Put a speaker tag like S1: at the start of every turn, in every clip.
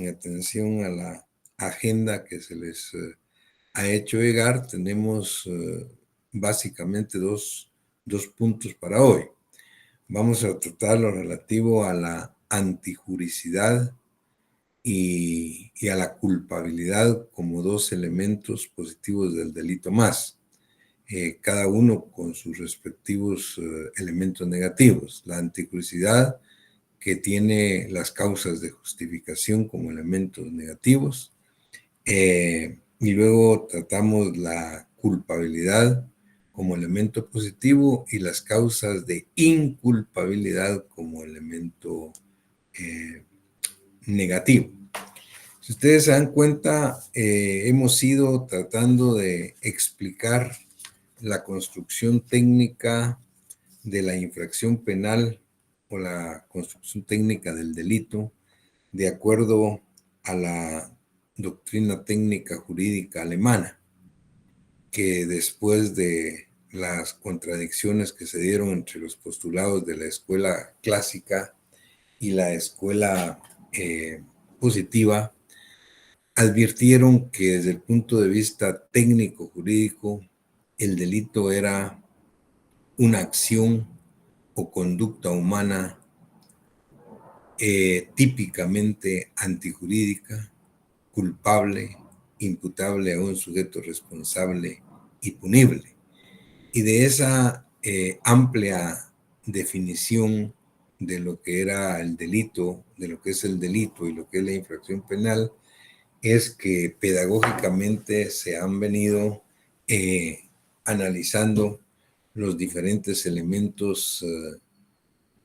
S1: en atención a la agenda que se les ha hecho llegar, tenemos básicamente dos puntos para hoy. Vamos a tratar lo relativo a la antijuricidad y a la culpabilidad como dos elementos positivos del delito más, cada uno con sus respectivos elementos negativos. La antijuricidad, que tiene las causas de justificación como elementos negativos, y luego tratamos la culpabilidad como elemento positivo y las causas de inculpabilidad como elemento negativo. Si ustedes se dan cuenta, hemos ido tratando de explicar la construcción técnica de la infracción penal o la construcción técnica del delito de acuerdo a la doctrina técnica jurídica alemana, que después de las contradicciones que se dieron entre los postulados de la escuela clásica y la escuela positiva, advirtieron que desde el punto de vista técnico-jurídico, el delito era una acción o conducta humana típicamente antijurídica, culpable, imputable a un sujeto responsable y punible. Y de esa amplia definición de lo que era el delito, de lo que es el delito y lo que es la infracción penal, es que pedagógicamente se han venido analizando los diferentes elementos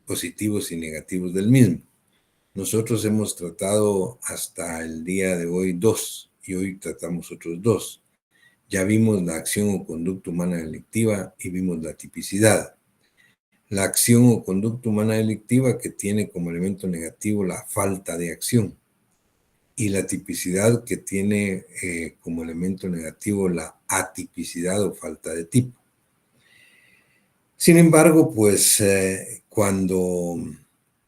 S1: positivos y negativos del mismo. Nosotros hemos tratado hasta el día de hoy dos, y hoy tratamos otros dos. Ya vimos la acción o conducta humana delictiva y vimos la tipicidad. La acción o conducta humana delictiva, que tiene como elemento negativo la falta de acción, y la tipicidad, que tiene como elemento negativo la atipicidad o falta de tipo. Sin embargo, pues cuando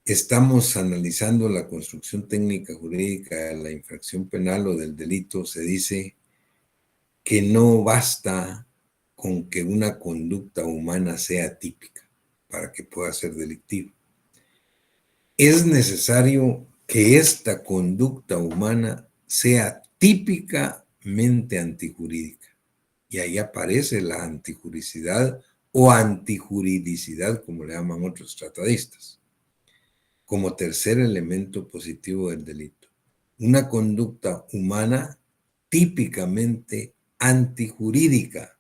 S1: estamos analizando la construcción técnica jurídica de la infracción penal o del delito, se dice que no basta con que una conducta humana sea típica para que pueda ser delictiva. Es necesario que esta conducta humana sea típicamente antijurídica. Y ahí aparece la antijuricidad o antijuridicidad, como le llaman otros tratadistas, como tercer elemento positivo del delito. Una conducta humana típicamente antijurídica.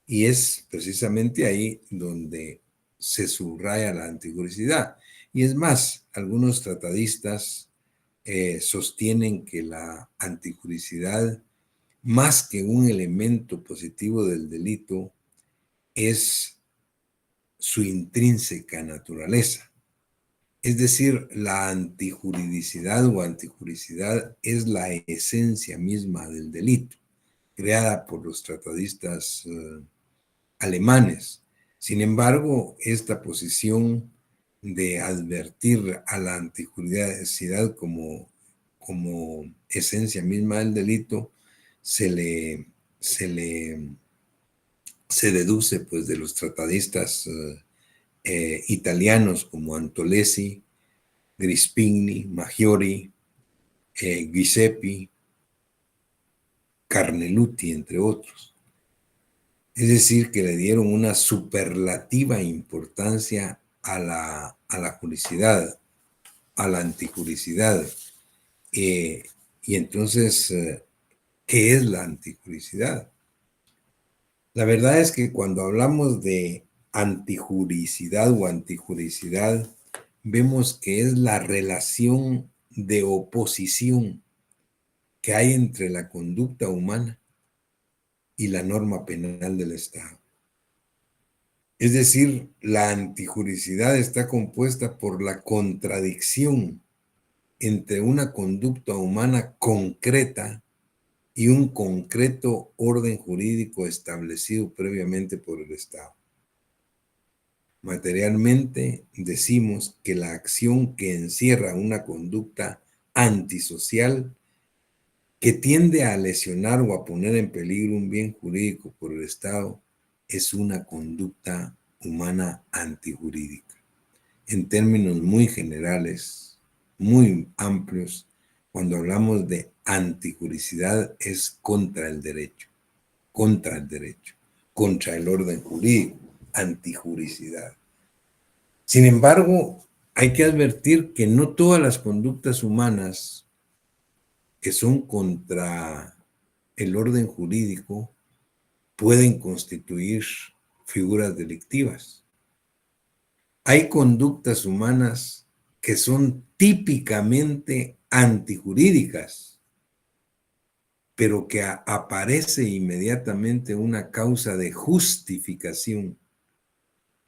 S1: Y es precisamente ahí donde se subraya la antijuricidad. Y es más, algunos tratadistas sostienen que la antijuricidad, más que un elemento positivo del delito, es su intrínseca naturaleza. Es decir, la antijuridicidad o antijuricidad es la esencia misma del delito, creada por los tratadistas alemanes. Sin embargo, esta posición de advertir a la antijuridicidad como esencia misma del delito se deduce pues de los tratadistas italianos como Antolesi, Grispini, Maggiori, Giuseppi, Carneluti, entre otros. Es decir, que le dieron una superlativa importancia a la juricidad, a la antijuricidad. Y entonces, ¿qué es la antijuricidad? La verdad es que cuando hablamos de antijuricidad o antijuricidad, vemos que es la relación de oposición que hay entre la conducta humana y la norma penal del Estado. Es decir, la antijuricidad está compuesta por la contradicción entre una conducta humana concreta y un concreto orden jurídico establecido previamente por el Estado. Materialmente decimos que la acción que encierra una conducta antisocial que tiende a lesionar o a poner en peligro un bien jurídico por el Estado es una conducta humana antijurídica. En términos muy generales, muy amplios, cuando hablamos de antijuricidad es contra el derecho, contra el orden jurídico, antijuricidad. Sin embargo, hay que advertir que no todas las conductas humanas que son contra el orden jurídico pueden constituir figuras delictivas. Hay conductas humanas que son típicamente antijurídicas, pero que aparece inmediatamente una causa de justificación.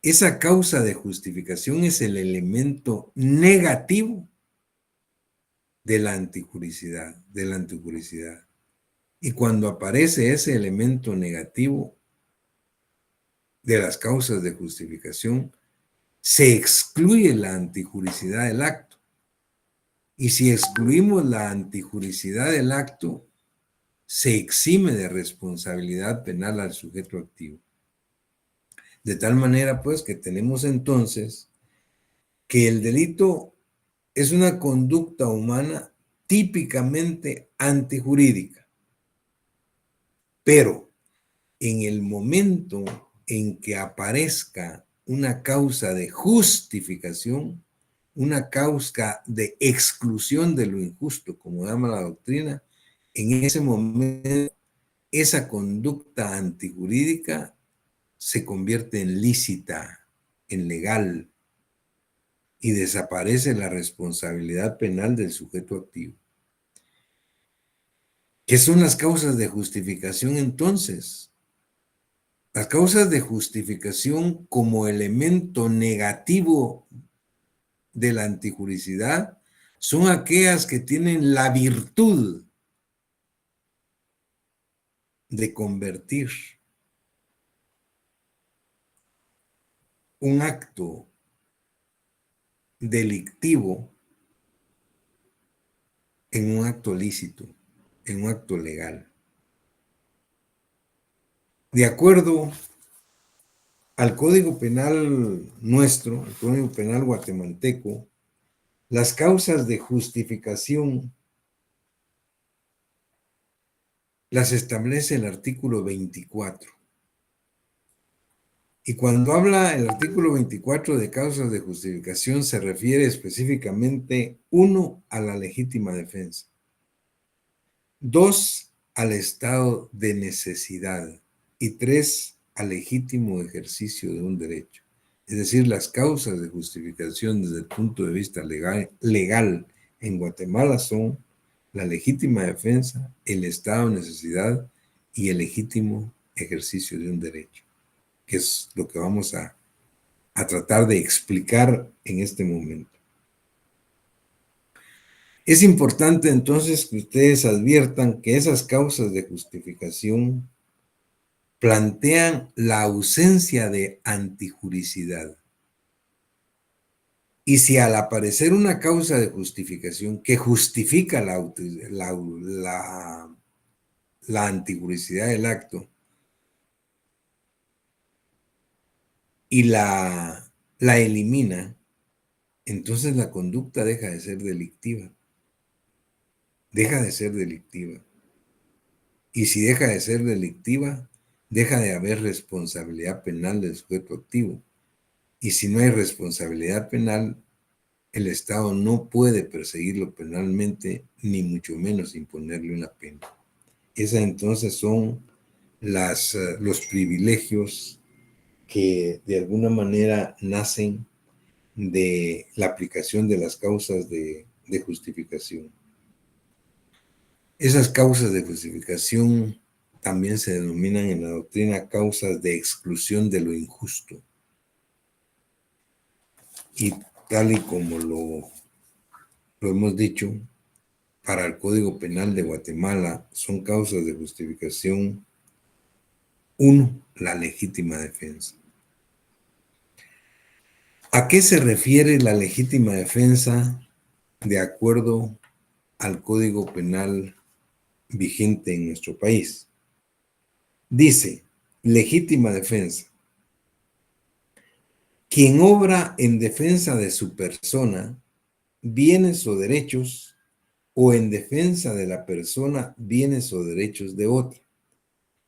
S1: Esa causa de justificación es el elemento negativo de la antijuricidad, Y cuando aparece ese elemento negativo de las causas de justificación, se excluye la antijuricidad del acto. Y si excluimos la antijuricidad del acto, se exime de responsabilidad penal al sujeto activo. De tal manera, pues, que tenemos entonces que el delito es una conducta humana típicamente antijurídica. Pero en el momento en que aparezca una causa de justificación, una causa de exclusión de lo injusto, como llama la doctrina, en ese momento esa conducta antijurídica se convierte en lícita, en legal, y desaparece la responsabilidad penal del sujeto activo. ¿Qué son las causas de justificación entonces? Las causas de justificación como elemento negativo de la antijuricidad son aquellas que tienen la virtud de convertir un acto delictivo en un acto lícito, en un acto legal. De acuerdo al Código Penal nuestro, el Código Penal guatemalteco, las causas de justificación las establece el artículo 24. Y cuando habla el artículo 24 de causas de justificación, se refiere específicamente, 1, a la legítima defensa, 2, al estado de necesidad y 3, al legítimo ejercicio de un derecho. Es decir, las causas de justificación desde el punto de vista legal en Guatemala son la legítima defensa, el estado de necesidad y el legítimo ejercicio de un derecho, que es lo que vamos a tratar de explicar en este momento. Es importante entonces que ustedes adviertan que esas causas de justificación plantean la ausencia de antijuricidad. Y si al aparecer una causa de justificación que justifica la antijuricidad del acto y la elimina, entonces la conducta deja de ser delictiva. Deja de ser delictiva. Y si deja de ser delictiva, deja de haber responsabilidad penal del sujeto activo. Y si no hay responsabilidad penal, el Estado no puede perseguirlo penalmente, ni mucho menos imponerle una pena. Esas entonces son los privilegios que de alguna manera nacen de la aplicación de las causas de justificación. Esas causas de justificación también se denominan en la doctrina causas de exclusión de lo injusto. Y tal y como lo hemos dicho, para el Código Penal de Guatemala son causas de justificación: 1, la legítima defensa. ¿A qué se refiere la legítima defensa de acuerdo al Código Penal vigente en nuestro país. Dice, legítima defensa. Quien obra en defensa de su persona, bienes o derechos, o en defensa de la persona, bienes o derechos de otra,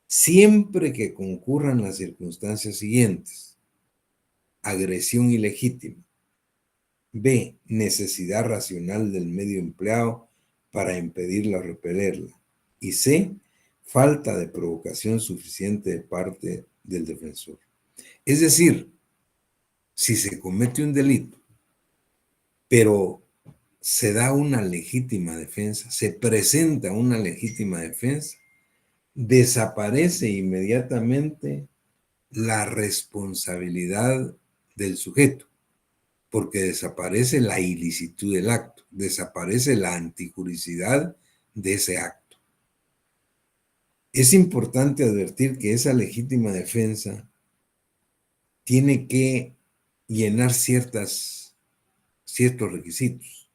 S1: siempre que concurran las circunstancias siguientes: agresión ilegítima. B, necesidad racional del medio empleado para impedirla o repelerla. Y C, falta de provocación suficiente de parte del defensor. Es decir, si se comete un delito, pero se da una legítima defensa, se presenta una legítima defensa, desaparece inmediatamente la responsabilidad del sujeto, porque desaparece la ilicitud del acto, desaparece la antijuricidad de ese acto. Es importante advertir que esa legítima defensa tiene que llenar ciertos requisitos.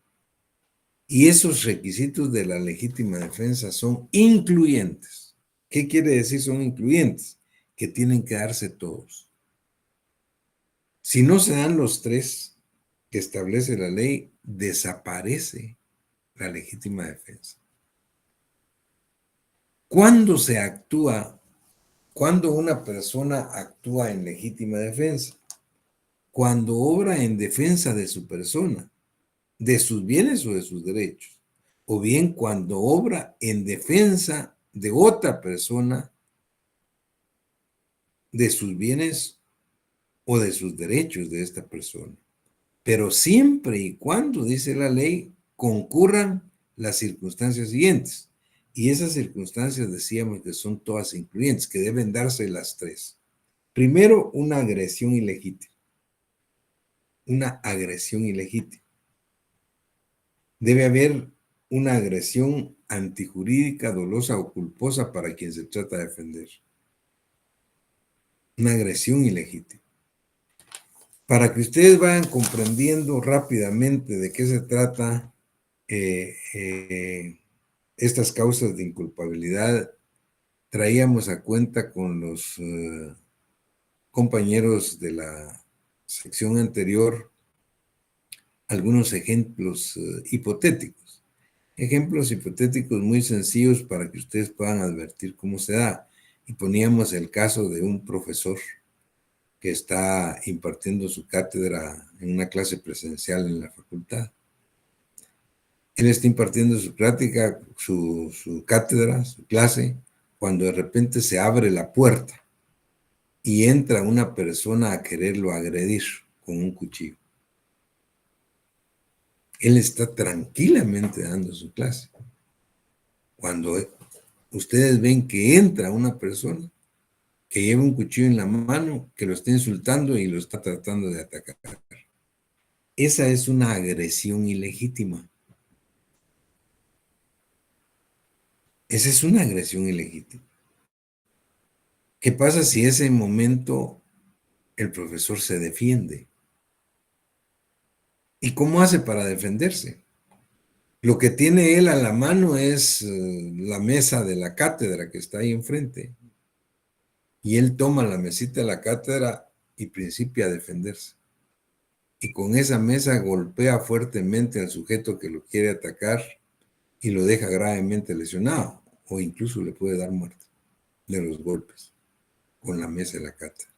S1: Y esos requisitos de la legítima defensa son incluyentes. ¿Qué quiere decir son incluyentes? Que tienen que darse todos. Si no se dan los tres que establece la ley, desaparece la legítima defensa. ¿Cuándo se actúa? ¿Cuándo una persona actúa en legítima defensa? Cuando obra en defensa de su persona, de sus bienes o de sus derechos, o bien cuando obra en defensa de otra persona, de sus bienes o de sus derechos de esta persona. Pero siempre y cuando, dice la ley, concurran las circunstancias siguientes. Y esas circunstancias decíamos que son todas incluyentes, que deben darse las tres. Primero, una agresión ilegítima. Una agresión ilegítima. Debe haber una agresión antijurídica, dolosa o culposa para quien se trata de defender. Una agresión ilegítima. Para que ustedes vayan comprendiendo rápidamente de qué se trata estas causas de inculpabilidad, traíamos a cuenta con los compañeros de la sección anterior algunos ejemplos hipotéticos. Ejemplos hipotéticos muy sencillos para que ustedes puedan advertir cómo se da. Y poníamos el caso de un profesor que está impartiendo su cátedra en una clase presencial en la facultad. Él está impartiendo su práctica, su cátedra, su clase, cuando de repente se abre la puerta y entra una persona a quererlo agredir con un cuchillo. Él está tranquilamente dando su clase. Cuando ustedes ven que entra una persona que lleva un cuchillo en la mano, que lo está insultando y lo está tratando de atacar. Esa es una agresión ilegítima. Esa es una agresión ilegítima. ¿Qué pasa si ese momento el profesor se defiende? ¿Y cómo hace para defenderse? Lo que tiene él a la mano es la mesa de la cátedra que está ahí enfrente. Y él toma la mesita de la cátedra y principia a defenderse. Y con esa mesa golpea fuertemente al sujeto que lo quiere atacar y lo deja gravemente lesionado, o incluso le puede dar muerte de los golpes con la mesa de la cátedra.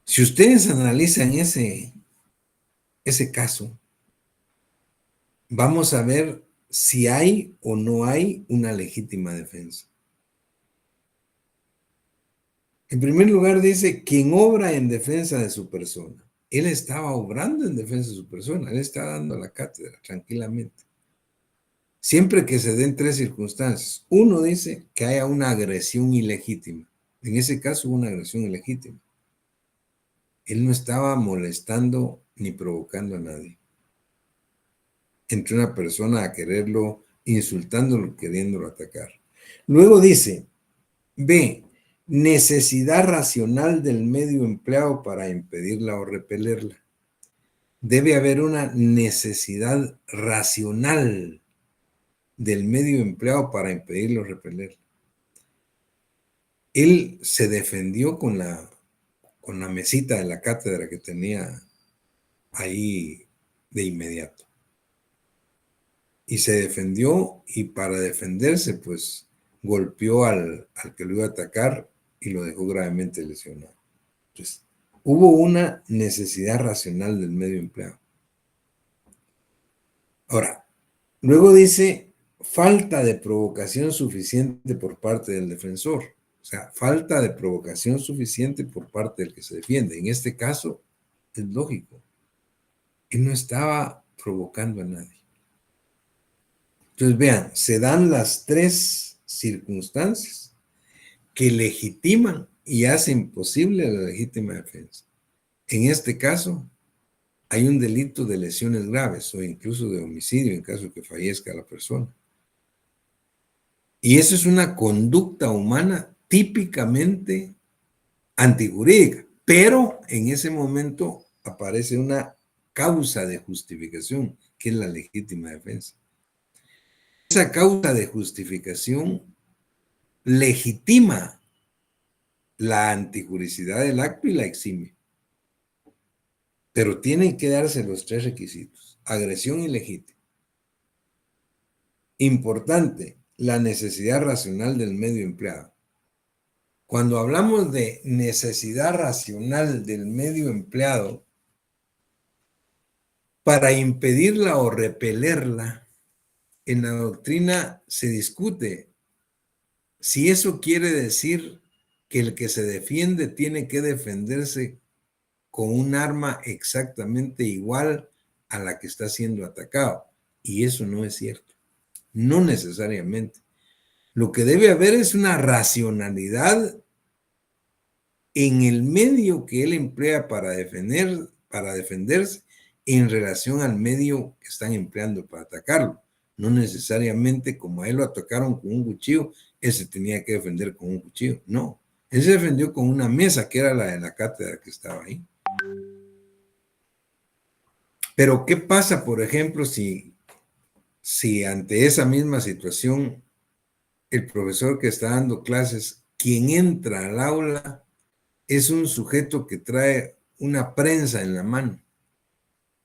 S1: Si ustedes analizan ese caso, vamos a ver si hay o no hay una legítima defensa. En primer lugar dice, quien obra en defensa de su persona. Él estaba obrando en defensa de su persona, él está dando la cátedra tranquilamente. Siempre que se den tres circunstancias. Uno dice que haya una agresión ilegítima. En ese caso hubo una agresión ilegítima. Él no estaba molestando ni provocando a nadie. Entre una persona a quererlo, insultándolo, queriéndolo atacar. Luego dice, B, necesidad racional del medio empleado para impedirla o repelerla. debe haber una necesidad racional del medio empleado para impedirlo o repeler. Él se defendió con la mesita de la cátedra que tenía ahí de inmediato. Y se defendió, y para defenderse, pues golpeó al que lo iba a atacar y lo dejó gravemente lesionado. Entonces, hubo una necesidad racional del medio empleado. Ahora, luego dice falta de provocación suficiente por parte del defensor. O sea, falta de provocación suficiente por parte del que se defiende. En este caso, es lógico. Él no estaba provocando a nadie. Entonces, vean, se dan las tres circunstancias que legitiman y hacen posible la legítima defensa. En este caso, hay un delito de lesiones graves o incluso de homicidio en caso de que fallezca la persona. Y eso es una conducta humana típicamente antijurídica, pero en ese momento aparece una causa de justificación, que es la legítima defensa. Esa causa de justificación legitima la antijuricidad del acto y la exime. Pero tienen que darse los tres requisitos: agresión ilegítima. Importante, la necesidad racional del medio empleado. Cuando hablamos de necesidad racional del medio empleado, para impedirla o repelerla, en la doctrina se discute si eso quiere decir que el que se defiende tiene que defenderse con un arma exactamente igual a la que está siendo atacado. Y eso no es cierto. No necesariamente. Lo que debe haber es una racionalidad en el medio que él emplea para defenderse en relación al medio que están empleando para atacarlo. No necesariamente como a él lo atacaron con un cuchillo, él se tenía que defender con un cuchillo. No, él se defendió con una mesa que era la de la cátedra que estaba ahí. Pero ¿qué pasa, por ejemplo, si ante esa misma situación el profesor que está dando clases, quien entra al aula, es un sujeto que trae una prensa en la mano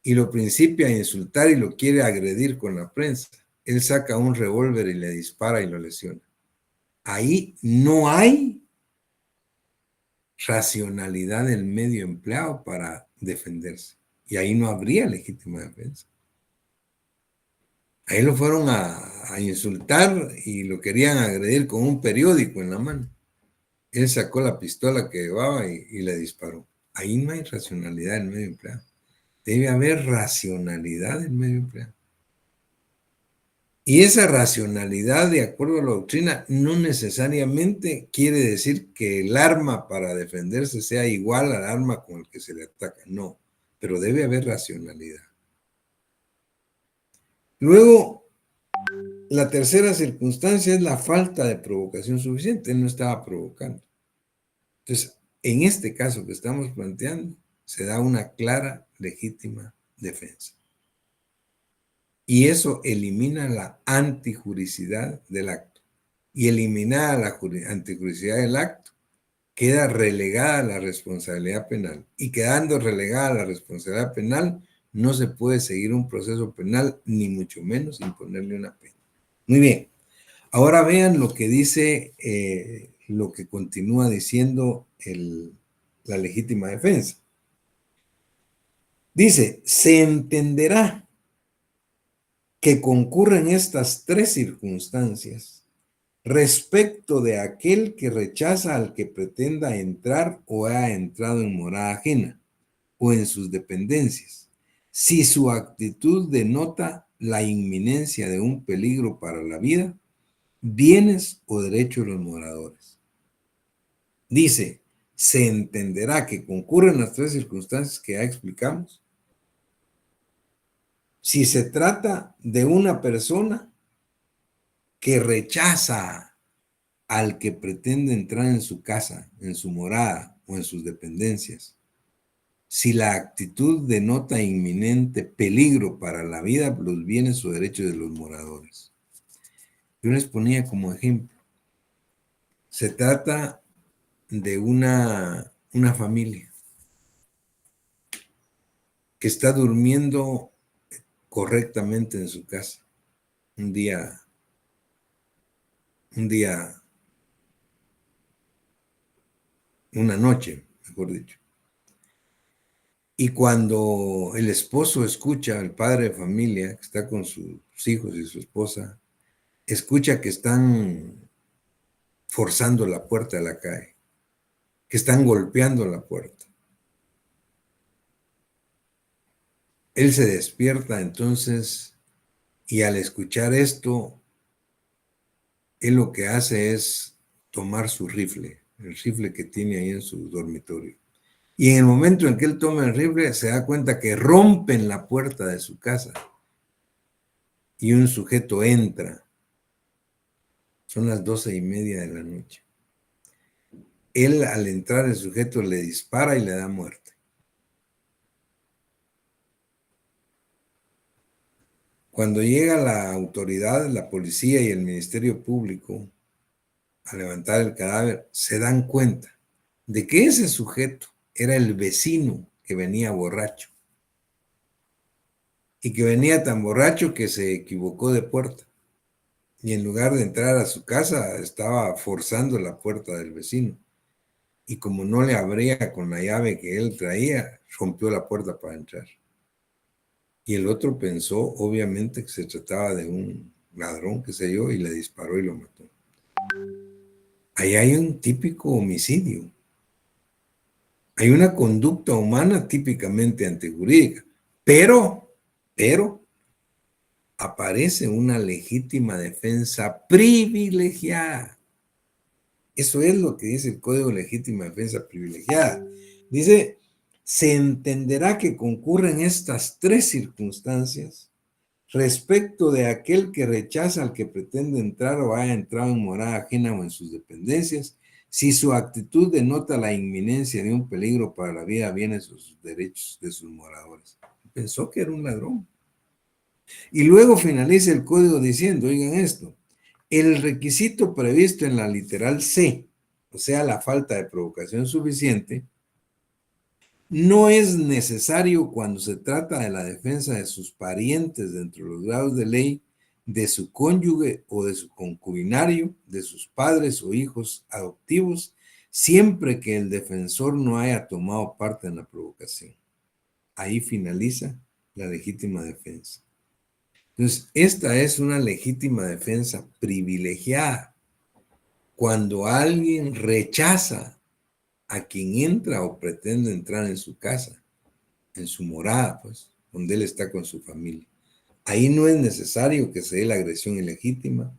S1: y lo principia a insultar y lo quiere agredir con la prensa? Él saca un revólver y le dispara y lo lesiona. Ahí no hay racionalidad del medio empleado para defenderse. Y ahí no habría legítima defensa. Ahí lo fueron a insultar y lo querían agredir con un periódico en la mano. Él sacó la pistola que llevaba y le disparó. Ahí no hay racionalidad del medio empleado. Debe haber racionalidad del medio empleado. Y esa racionalidad, de acuerdo a la doctrina, no necesariamente quiere decir que el arma para defenderse sea igual al arma con el que se le ataca. No, pero debe haber racionalidad. Luego, la tercera circunstancia es la falta de provocación suficiente. Él no estaba provocando. Entonces, en este caso que estamos planteando, se da una clara, legítima defensa. Y eso elimina la antijuricidad del acto. Y eliminada la antijuricidad del acto, queda relegada la responsabilidad penal. Y quedando relegada la responsabilidad penal, no se puede seguir un proceso penal, ni mucho menos imponerle una pena. Muy bien. Ahora vean lo que dice, lo que continúa diciendo la legítima defensa. Dice, se entenderá que concurren estas tres circunstancias respecto de aquel que rechaza al que pretenda entrar o ha entrado en morada ajena o en sus dependencias, si su actitud denota la inminencia de un peligro para la vida, bienes o derechos de los moradores. Dice, se entenderá que concurren las tres circunstancias que ya explicamos si se trata de una persona que rechaza al que pretende entrar en su casa, en su morada o en sus dependencias, si la actitud denota inminente peligro para la vida, los bienes o derechos de los moradores. Yo les ponía como ejemplo, se trata de una familia que está durmiendo correctamente en su casa. Un día, una noche, mejor dicho. Y cuando el esposo escucha, el padre de familia, que está con sus hijos y su esposa, escucha que están forzando la puerta de la calle, que están golpeando la puerta. Él se despierta entonces y al escuchar esto, él lo que hace es tomar su rifle, el rifle que tiene ahí en su dormitorio. Y en el momento en que él toma el rifle, se da cuenta que rompen la puerta de su casa y un sujeto entra. Son las 12:30 de la noche. Él, al entrar, el sujeto le dispara y le da muerte. Cuando llega la autoridad, la policía y el Ministerio Público a levantar el cadáver, se dan cuenta de que ese sujeto era el vecino que venía borracho y que venía tan borracho que se equivocó de puerta y en lugar de entrar a su casa estaba forzando la puerta del vecino y como no le abría con la llave que él traía, rompió la puerta para entrar. Y el otro pensó, obviamente, que se trataba de un ladrón, qué sé yo, y le disparó y lo mató. Ahí hay un típico homicidio. Hay una conducta humana típicamente antijurídica, pero aparece una legítima defensa privilegiada. Eso es lo que dice el Código de Legítima Defensa Privilegiada. Dice, se entenderá que concurren estas tres circunstancias respecto de aquel que rechaza al que pretende entrar o haya entrado en morada ajena o en sus dependencias, si su actitud denota la inminencia de un peligro para la vida, bienes o sus derechos de sus moradores. Pensó que era un ladrón. Y luego finaliza el código diciendo, oigan esto, el requisito previsto en la literal C, o sea, la falta de provocación suficiente, no es necesario cuando se trata de la defensa de sus parientes dentro de los grados de ley, de su cónyuge o de su concubinario, de sus padres o hijos adoptivos, siempre que el defensor no haya tomado parte en la provocación. Ahí finaliza la legítima defensa. Entonces, esta es una legítima defensa privilegiada. Cuando alguien rechaza a quien entra o pretende entrar en su casa, en su morada, pues, donde él está con su familia. Ahí no es necesario que se dé la agresión ilegítima,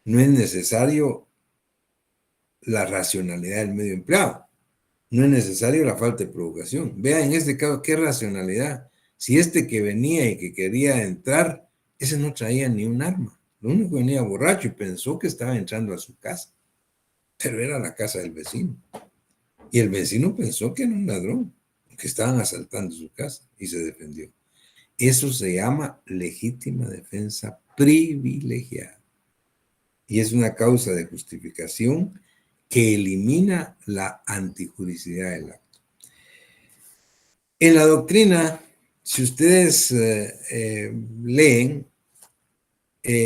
S1: no es necesario la racionalidad del medio empleado, no es necesario la falta de provocación. Vea en este caso qué racionalidad. Si este que venía y que quería entrar, ese no traía ni un arma, lo único que venía borracho y pensó que estaba entrando a su casa, pero era la casa del vecino. Y el vecino pensó que era un ladrón, que estaban asaltando su casa y se defendió. Eso se llama legítima defensa privilegiada. Y es una causa de justificación que elimina la antijuricidad del acto. En la doctrina, si ustedes leen,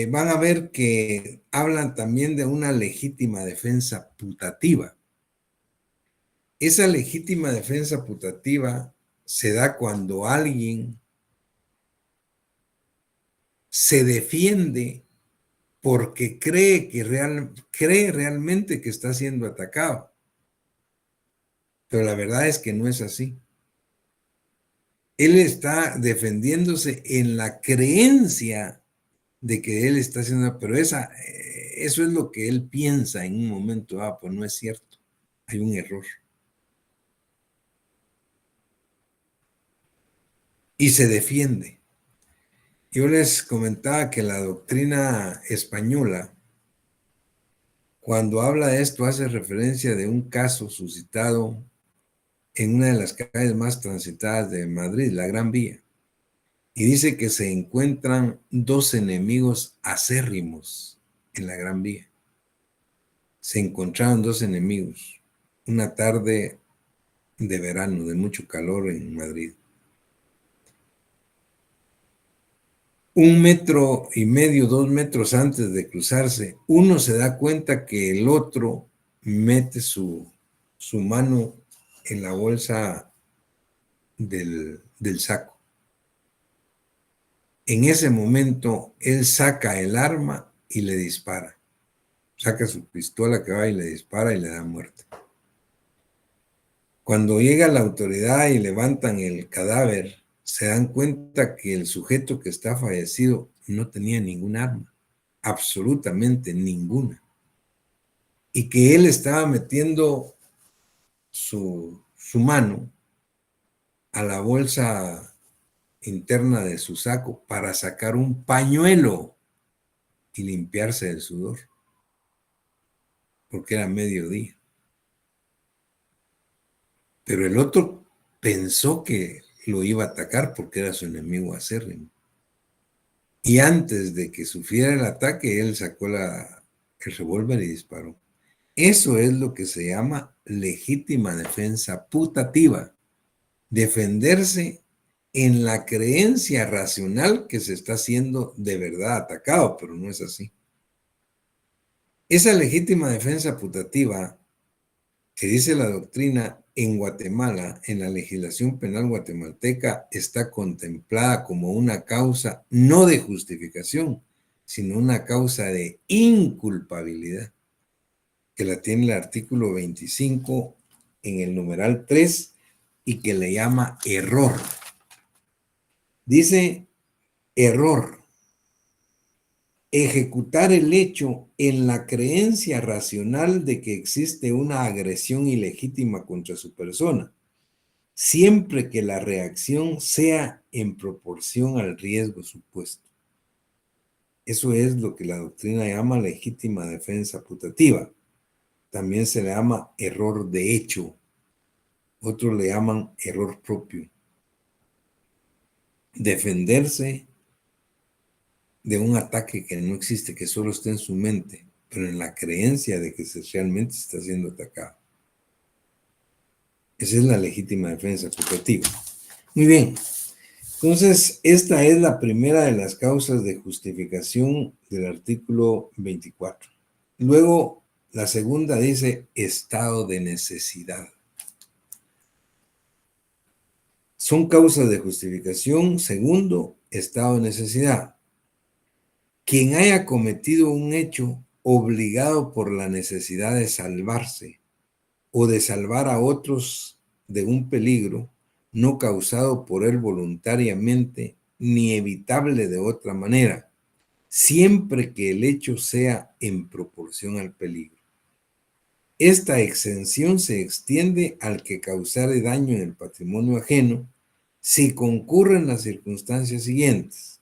S1: van a ver que hablan también de una legítima defensa putativa. Esa legítima defensa putativa se da cuando alguien se defiende porque cree realmente que está siendo atacado. Pero la verdad es que no es así. Él está defendiéndose en la creencia de que él está haciendo, pero eso es lo que él piensa en un momento, pues no es cierto, hay un error. Y se defiende. Yo les comentaba que la doctrina española, cuando habla de esto, hace referencia de un caso suscitado en una de las calles más transitadas de Madrid, la Gran Vía. Y dice que se encuentran dos enemigos acérrimos en la Gran Vía. Se encontraron dos enemigos una tarde de verano, de mucho calor en Madrid. 1,5 metros, 2 metros antes de cruzarse, uno se da cuenta que el otro mete su mano en la bolsa del saco. En ese momento, él saca el arma y le dispara. Saca su pistola que va y le dispara y le da muerte. Cuando llega la autoridad y levantan el cadáver, se dan cuenta que el sujeto que está fallecido no tenía ningún arma, absolutamente ninguna, y que él estaba metiendo su mano a la bolsa interna de su saco para sacar un pañuelo y limpiarse del sudor, porque era mediodía. Pero el otro pensó que lo iba a atacar porque era su enemigo acérrimo. Y antes de que sufriera el ataque, él sacó el revólver y disparó. Eso es lo que se llama legítima defensa putativa. Defenderse en la creencia racional que se está siendo de verdad atacado, pero no es así. Esa legítima defensa putativa que dice la doctrina en Guatemala, en la legislación penal guatemalteca, está contemplada como una causa no de justificación, sino una causa de inculpabilidad, que la tiene el artículo 25 en el numeral 3 y que le llama error. Dice error: ejecutar el hecho en la creencia racional de que existe una agresión ilegítima contra su persona, siempre que la reacción sea en proporción al riesgo supuesto. Eso es lo que la doctrina llama legítima defensa putativa. También se le llama error de hecho. Otros le llaman error propio. Defenderse de un ataque que no existe, que solo está en su mente, pero en la creencia de que realmente está siendo atacado. Esa es la legítima defensa putativa. Muy bien. Entonces, esta es la primera de las causas de justificación del artículo 24. Luego, la segunda dice estado de necesidad. Son causas de justificación. Segundo, estado de necesidad. Quien haya cometido un hecho obligado por la necesidad de salvarse o de salvar a otros de un peligro no causado por él voluntariamente ni evitable de otra manera, siempre que el hecho sea en proporción al peligro. Esta exención se extiende al que causare daño en el patrimonio ajeno si concurren las circunstancias siguientes: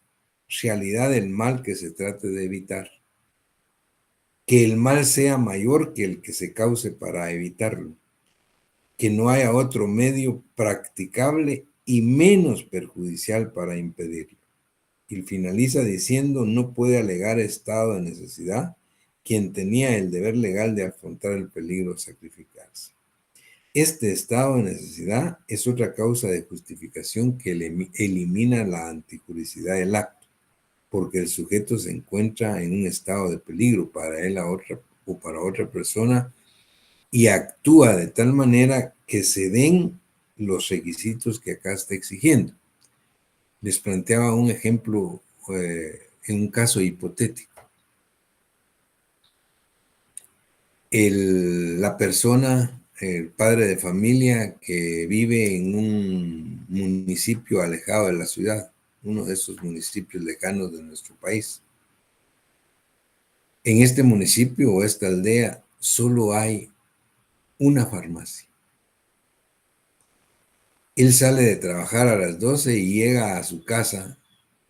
S1: realidad del mal que se trate de evitar, que el mal sea mayor que el que se cause para evitarlo, que no haya otro medio practicable y menos perjudicial para impedirlo. Y finaliza diciendo: no puede alegar estado de necesidad quien tenía el deber legal de afrontar el peligro de sacrificarse. Este estado de necesidad es otra causa de justificación que elimina la antijuricidad del acto, porque el sujeto se encuentra en un estado de peligro para él o para otra persona y actúa de tal manera que se den los requisitos que acá está exigiendo. Les planteaba un ejemplo en un caso hipotético. La persona, el padre de familia que vive en un municipio alejado de la ciudad, uno de esos municipios lejanos de nuestro país. En este municipio o esta aldea solo hay una farmacia. Él sale de trabajar a las 12 y llega a su casa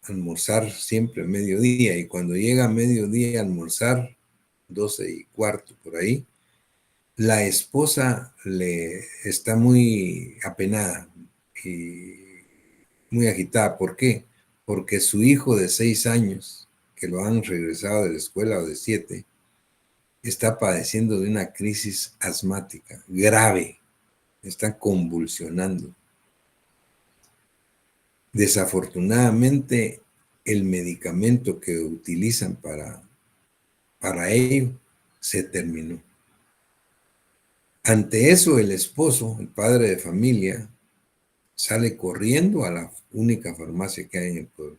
S1: a almorzar siempre a mediodía, y cuando llega a mediodía a almorzar, 12:15 por ahí, La esposa le está muy apenada y muy agitada. ¿Por qué? Porque su hijo de 6 años, que lo han regresado de la escuela, o de 7, está padeciendo de una crisis asmática grave. Está convulsionando. Desafortunadamente, el medicamento que utilizan para ello se terminó. Ante eso, el esposo, el padre de familia, sale corriendo a la única farmacia que hay en el pueblo.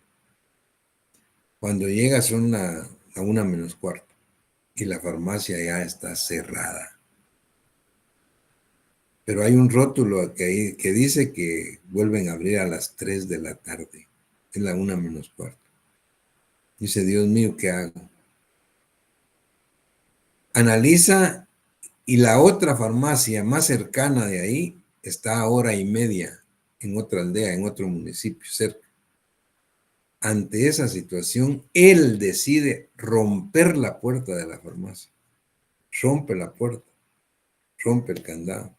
S1: Cuando llega son a 1:15 y la farmacia ya está cerrada. Pero hay un rótulo que dice que vuelven a abrir a las 3 de la tarde. Es la 1:15. Dice, Dios mío, ¿qué hago? Analiza, y la otra farmacia más cercana de ahí está a 1:30 en otra aldea, en otro municipio cerca. Ante esa situación, él decide romper la puerta de la farmacia. Rompe la puerta, rompe el candado.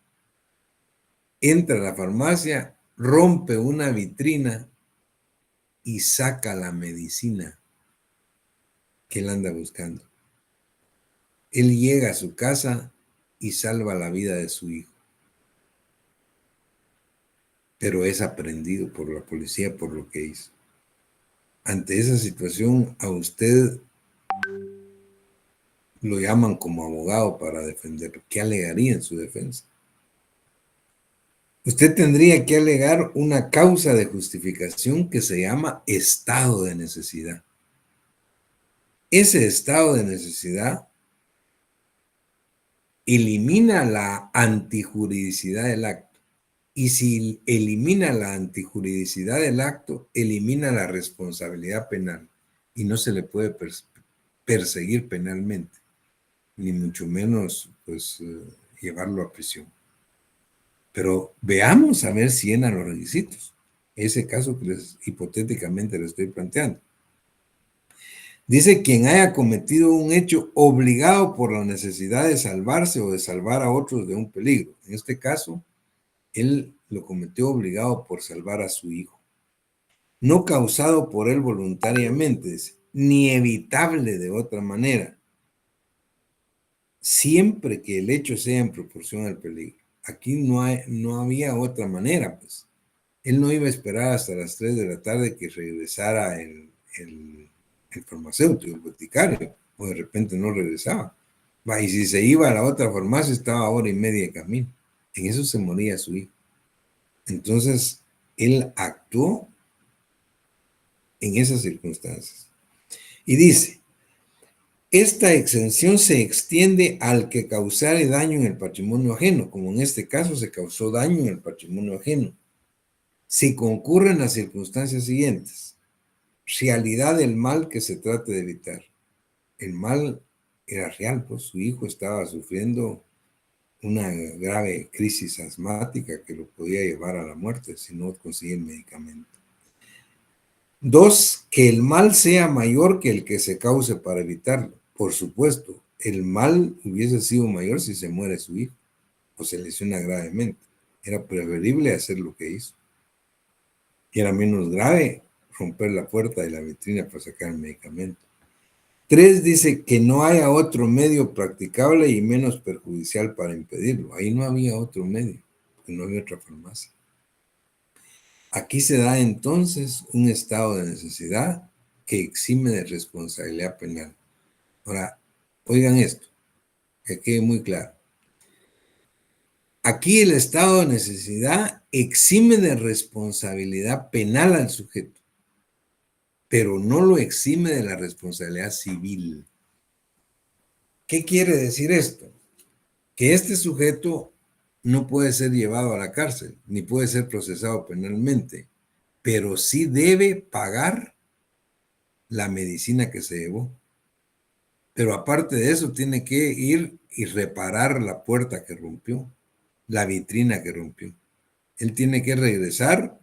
S1: Entra a la farmacia, rompe una vitrina y saca la medicina que él anda buscando. Él llega a su casa y salva la vida de su hijo. Pero es aprehendido por la policía por lo que hizo. Ante esa situación, a usted lo llaman como abogado para defenderlo. ¿Qué alegaría en su defensa? Usted tendría que alegar una causa de justificación que se llama estado de necesidad. Ese estado de necesidad elimina la antijuridicidad del acto. Y si elimina la antijuridicidad del acto, elimina la responsabilidad penal y no se le puede perseguir penalmente, ni mucho menos pues llevarlo a prisión. Pero veamos a ver si llenan los requisitos. Ese caso que hipotéticamente les estoy planteando. Dice quien haya cometido un hecho obligado por la necesidad de salvarse o de salvar a otros de un peligro. En este caso, él lo cometió obligado por salvar a su hijo. No causado por él voluntariamente, ni evitable de otra manera. Siempre que el hecho sea en proporción al peligro. Aquí no había otra manera, pues. Él no iba a esperar hasta las 3 de la tarde que regresara el farmacéutico, el boticario, o de repente no regresaba. Y si se iba a la otra farmacia, estaba a 1:30 de camino. En eso se moría su hijo. Entonces, él actuó en esas circunstancias. Y dice, esta exención se extiende al que causare daño en el patrimonio ajeno, como en este caso se causó daño en el patrimonio ajeno, si concurren las circunstancias siguientes. Realidad del mal que se trate de evitar. El mal era real, pues su hijo estaba sufriendo una grave crisis asmática que lo podía llevar a la muerte si no conseguía el medicamento. 2, que el mal sea mayor que el que se cause para evitarlo. Por supuesto, el mal hubiese sido mayor si se muere su hijo o se lesiona gravemente. Era preferible hacer lo que hizo. Y era menos grave romper la puerta de la vitrina para sacar el medicamento. 3, dice que no haya otro medio practicable y menos perjudicial para impedirlo. Ahí no había otro medio, porque no había otra farmacia. Aquí se da entonces un estado de necesidad que exime de responsabilidad penal. Ahora, oigan esto, que quede muy claro. Aquí el estado de necesidad exime de responsabilidad penal al sujeto, pero no lo exime de la responsabilidad civil. ¿Qué quiere decir esto? Que este sujeto no puede ser llevado a la cárcel, ni puede ser procesado penalmente, pero sí debe pagar la medicina que se llevó. Pero aparte de eso, tiene que ir y reparar la puerta que rompió, la vitrina que rompió. Él tiene que regresar,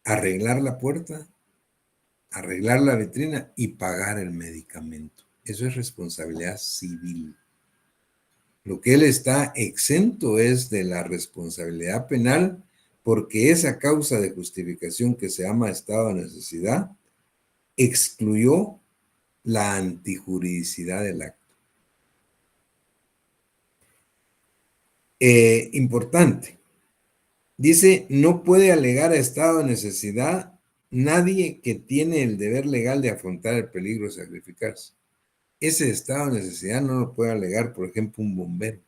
S1: arreglar la puerta, arreglar la vitrina y pagar el medicamento. Eso es responsabilidad civil. Lo que él está exento es de la responsabilidad penal porque esa causa de justificación que se llama estado de necesidad excluyó la antijuridicidad del acto. Importante. Dice, no puede alegar a estado de necesidad nadie que tiene el deber legal de afrontar el peligro de sacrificarse. Ese estado de necesidad no lo puede alegar, por ejemplo, un bombero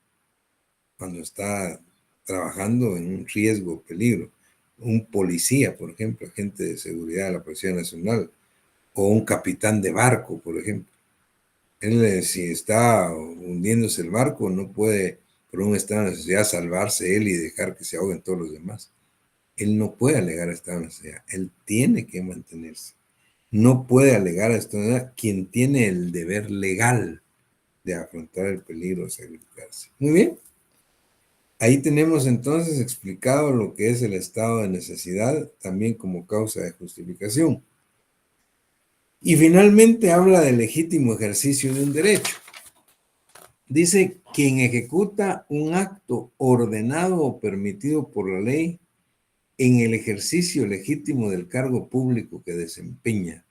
S1: cuando está trabajando en un riesgo o peligro. Un policía, por ejemplo, agente de seguridad de la Policía Nacional, o un capitán de barco, por ejemplo. Él, si está hundiéndose el barco, no puede, por un estado de necesidad, salvarse él y dejar que se ahoguen todos los demás. Él no puede alegar a estado de necesidad, él tiene que mantenerse. No puede alegar a estado de necesidad quien tiene el deber legal de afrontar el peligro de sacrificarse. Muy bien. Ahí tenemos entonces explicado lo que es el estado de necesidad, también como causa de justificación. Y finalmente habla del legítimo ejercicio de un derecho. Dice, quien ejecuta un acto ordenado o permitido por la ley en el ejercicio legítimo del cargo público que desempeña,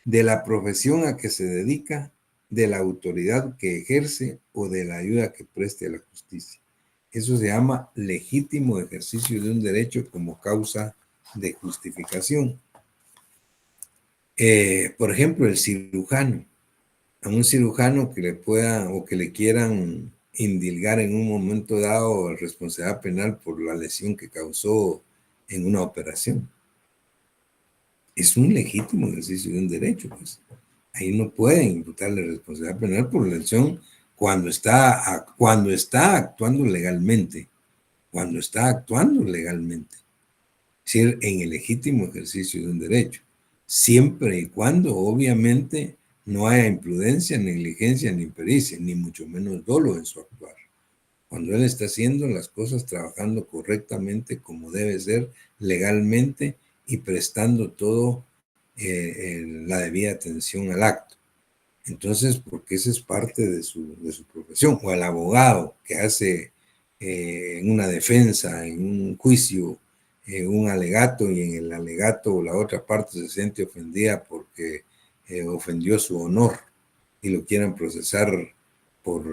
S1: de la profesión a que se dedica, de la autoridad que ejerce o de la ayuda que preste a la justicia. Eso se llama legítimo ejercicio de un derecho como causa de justificación. Por ejemplo, el cirujano. A un cirujano que le pueda o que le quieran indilgar en un momento dado responsabilidad penal por la lesión que causó en una operación. Es un legítimo ejercicio de un derecho, pues. Ahí no pueden imputarle responsabilidad penal por lesión cuando está actuando legalmente. Cuando está actuando legalmente. Es decir, en el legítimo ejercicio de un derecho. Siempre y cuando, obviamente, no haya imprudencia, negligencia, ni impericia, ni mucho menos dolo en su actuar. Cuando él está haciendo las cosas, trabajando correctamente como debe ser, legalmente, y prestando todo la debida atención al acto. Entonces, porque esa es parte de su profesión. O el abogado que hace en una defensa, en un juicio, un alegato, y en el alegato la otra parte se siente ofendida porque ofendió su honor y lo quieran procesar por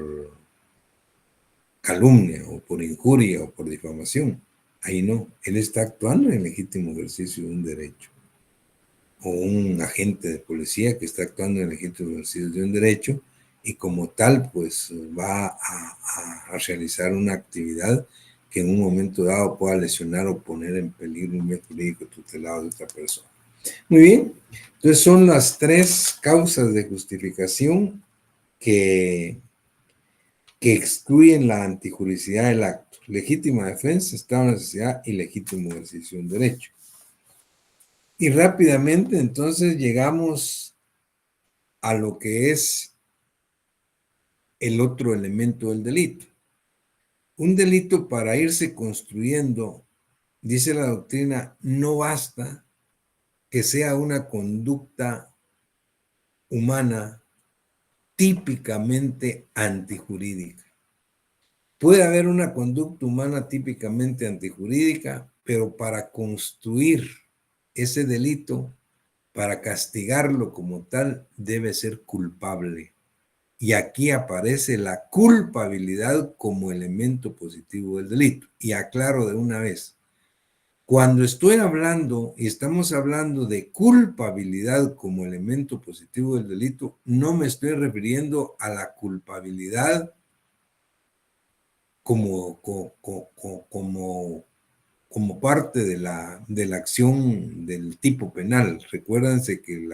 S1: calumnia o por injuria o por difamación. Ahí no, él está actuando en legítimo ejercicio de un derecho. O un agente de policía que está actuando en legítimo ejercicio de un derecho y como tal pues va a realizar una actividad que en un momento dado pueda lesionar o poner en peligro un bien jurídico tutelado de otra persona. Muy bien, entonces son las tres causas de justificación que excluyen la antijuridicidad del acto: legítima defensa, estado de necesidad y legítimo ejercicio de un derecho. Y rápidamente entonces llegamos a lo que es el otro elemento del delito. Un delito, para irse construyendo, dice la doctrina, no basta que sea una conducta humana típicamente antijurídica. Puede haber una conducta humana típicamente antijurídica, pero para construir ese delito, para castigarlo como tal, debe ser culpable. Y aquí aparece la culpabilidad como elemento positivo del delito. Y aclaro de una vez, cuando estoy hablando y estamos hablando de culpabilidad como elemento positivo del delito, no me estoy refiriendo a la culpabilidad como parte de la acción del tipo penal. Recuérdense que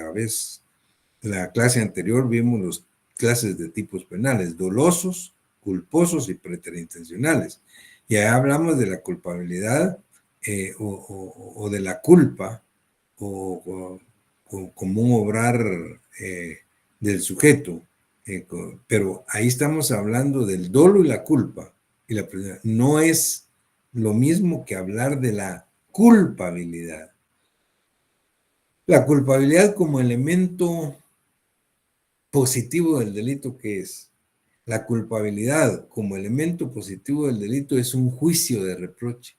S1: la clase anterior vimos las clases de tipos penales: dolosos, culposos y preterintencionales. Y ahí hablamos de la culpabilidad o de la culpa o como un obrar del sujeto. Pero ahí estamos hablando del dolo y la culpa. Y no es lo mismo que hablar de la culpabilidad. La culpabilidad como elemento positivo del delito, ¿qué es? La culpabilidad como elemento positivo del delito es un juicio de reproche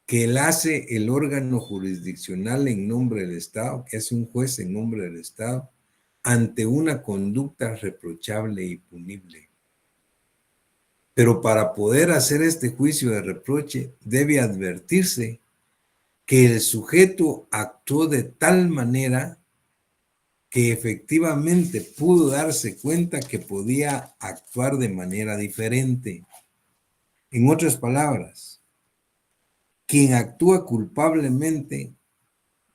S1: que hace el órgano jurisdiccional en nombre del Estado, que hace un juez en nombre del Estado, ante una conducta reprochable y punible. Pero para poder hacer este juicio de reproche, debe advertirse que el sujeto actuó de tal manera que efectivamente pudo darse cuenta que podía actuar de manera diferente. En otras palabras, quien actúa culpablemente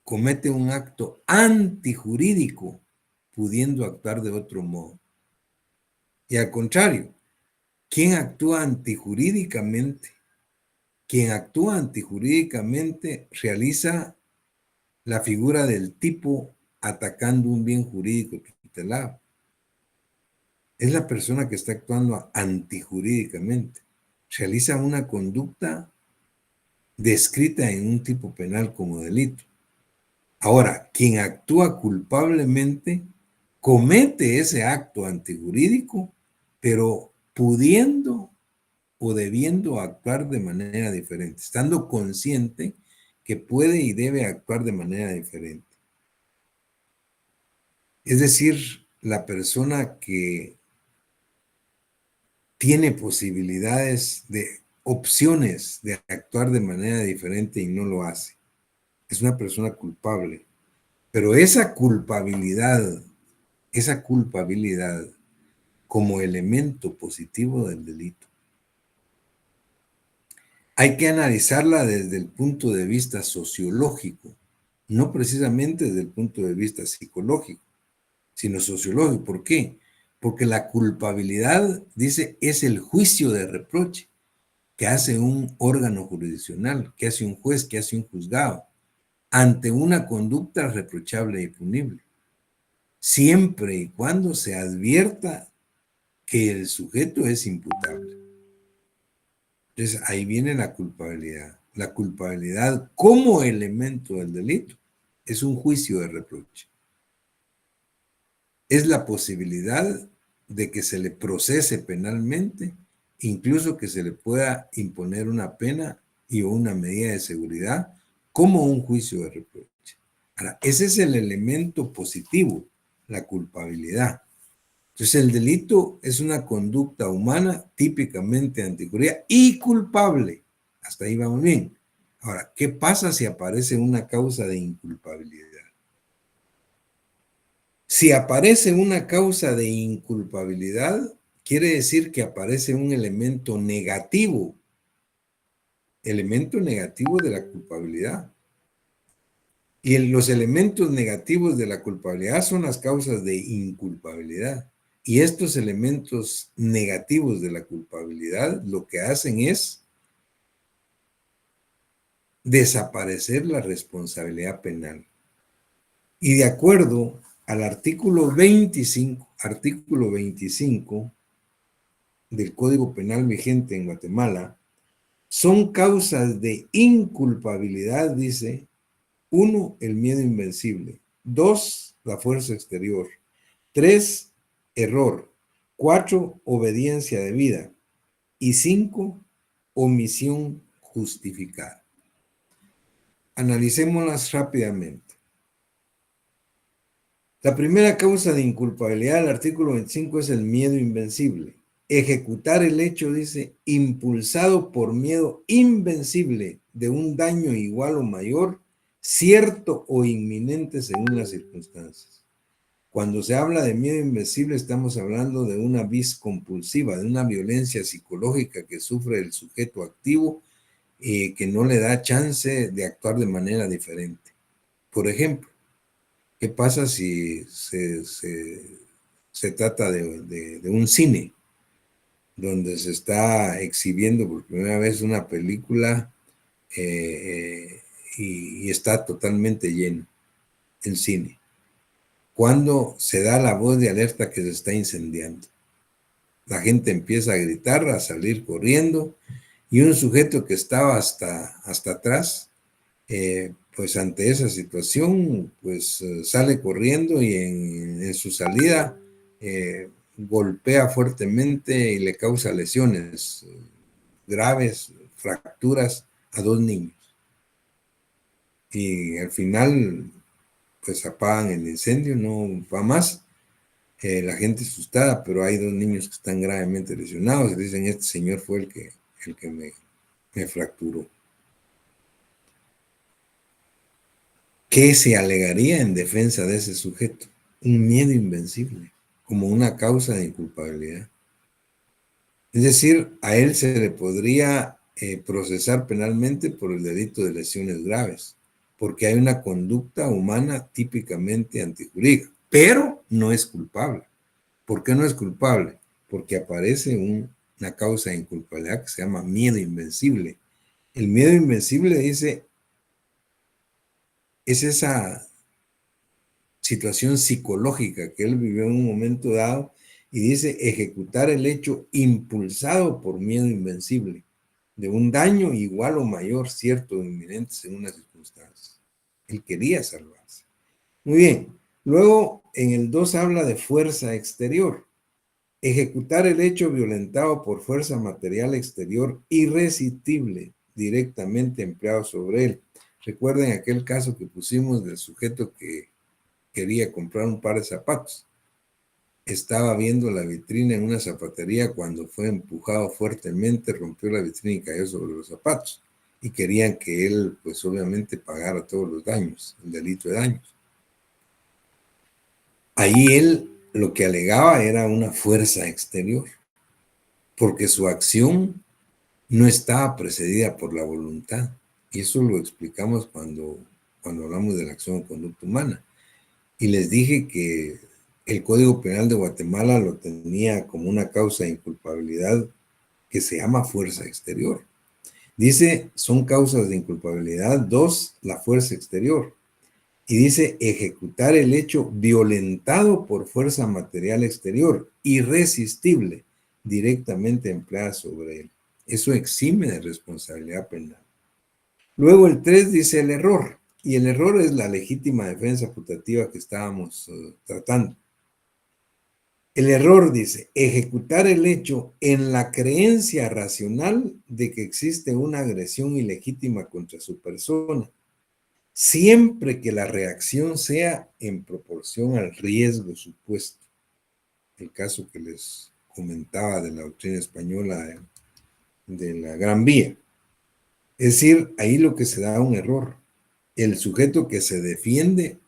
S1: comete un acto antijurídico, pudiendo actuar de otro modo. Y al contrario, quien actúa antijurídicamente realiza la figura del tipo atacando un bien jurídico tutelado. Es la persona que está actuando antijurídicamente. Realiza una conducta descrita en un tipo penal como delito. Ahora, quien actúa culpablemente comete ese acto antijurídico, pero pudiendo o debiendo actuar de manera diferente, estando consciente que puede y debe actuar de manera diferente. Es decir, la persona que tiene posibilidades de opciones de actuar de manera diferente y no lo hace. Es una persona culpable. Pero esa culpabilidad como elemento positivo del delito, hay que analizarla desde el punto de vista sociológico, no precisamente desde el punto de vista psicológico, sino sociológico. ¿Por qué? Porque la culpabilidad, dice, es el juicio de reproche que hace un órgano jurisdiccional, que hace un juez, que hace un juzgado, ante una conducta reprochable y punible, siempre y cuando se advierta que el sujeto es imputable. Entonces ahí viene la culpabilidad. La culpabilidad como elemento del delito es un juicio de reproche. Es la posibilidad de que se le procese penalmente, incluso que se le pueda imponer una pena y una medida de seguridad como un juicio de reproche. Ahora, ese es el elemento positivo, la culpabilidad. Entonces, el delito es una conducta humana típicamente antijurídica y culpable. Hasta ahí vamos bien. Ahora, ¿qué pasa si aparece una causa de inculpabilidad? Si aparece una causa de inculpabilidad, quiere decir que aparece un elemento negativo de la culpabilidad. Y los elementos negativos de la culpabilidad son las causas de inculpabilidad. Y estos elementos negativos de la culpabilidad lo que hacen es desaparecer la responsabilidad penal. Y de acuerdo al artículo 25 del Código Penal vigente en Guatemala, son causas de inculpabilidad, dice, 1, el miedo invencible; 2, la fuerza exterior; 3, error; 4, obediencia debida; y 5, omisión justificada. Analicémoslas rápidamente. La primera causa de inculpabilidad del artículo 25 es el miedo invencible. Ejecutar el hecho, dice, impulsado por miedo invencible de un daño igual o mayor, cierto o inminente según las circunstancias. Cuando se habla de miedo invencible, estamos hablando de una vis compulsiva, de una violencia psicológica que sufre el sujeto activo y que no le da chance de actuar de manera diferente. Por ejemplo, ¿qué pasa si se trata de un cine donde se está exhibiendo por primera vez una película y está totalmente lleno el cine? Cuando se da la voz de alerta que se está incendiando, la gente empieza a gritar, a salir corriendo, y un sujeto que estaba hasta atrás, pues ante esa situación, pues sale corriendo y en su salida golpea fuertemente y le causa lesiones graves, fracturas a 2 niños. Y al final, pues apagan el incendio, no va más. La gente asustada, pero hay 2 niños que están gravemente lesionados y dicen, este señor fue el que me fracturó. ¿Qué se alegaría en defensa de ese sujeto? Un miedo invencible, como una causa de inculpabilidad. Es decir, a él se le podría procesar penalmente por el delito de lesiones graves, porque hay una conducta humana típicamente antijurídica, pero no es culpable. ¿Por qué no es culpable? Porque aparece una causa de inculpabilidad que se llama miedo invencible. El miedo invencible dice, es esa situación psicológica que él vivió en un momento dado y dice ejecutar el hecho impulsado por miedo invencible de un daño igual o mayor, cierto o inminente según las circunstancias. Él quería salvarse. Muy bien. Luego, en el 2 habla de fuerza exterior. Ejecutar el hecho violentado por fuerza material exterior irresistible directamente empleado sobre él. Recuerden aquel caso que pusimos del sujeto que quería comprar un par de zapatos. Estaba viendo la vitrina en una zapatería cuando fue empujado fuertemente, rompió la vitrina y cayó sobre los zapatos. Y querían que él, pues obviamente, pagara todos los daños, el delito de daños. Ahí él lo que alegaba era una fuerza exterior, porque su acción no estaba precedida por la voluntad. Y eso lo explicamos cuando hablamos de la acción o conducta humana. Y les dije que el Código Penal de Guatemala lo tenía como una causa de inculpabilidad que se llama fuerza exterior. Dice, son causas de inculpabilidad, 2, la fuerza exterior. Y dice, ejecutar el hecho violentado por fuerza material exterior, irresistible, directamente empleada sobre él. Eso exime de responsabilidad penal. Luego el 3 dice el error. Y el error es la legítima defensa putativa que estábamos tratando. El error dice, ejecutar el hecho en la creencia racional de que existe una agresión ilegítima contra su persona, siempre que la reacción sea en proporción al riesgo supuesto. El caso que les comentaba de la doctrina española de la Gran Vía. Es decir, ahí lo que se da un error. El sujeto que se defiende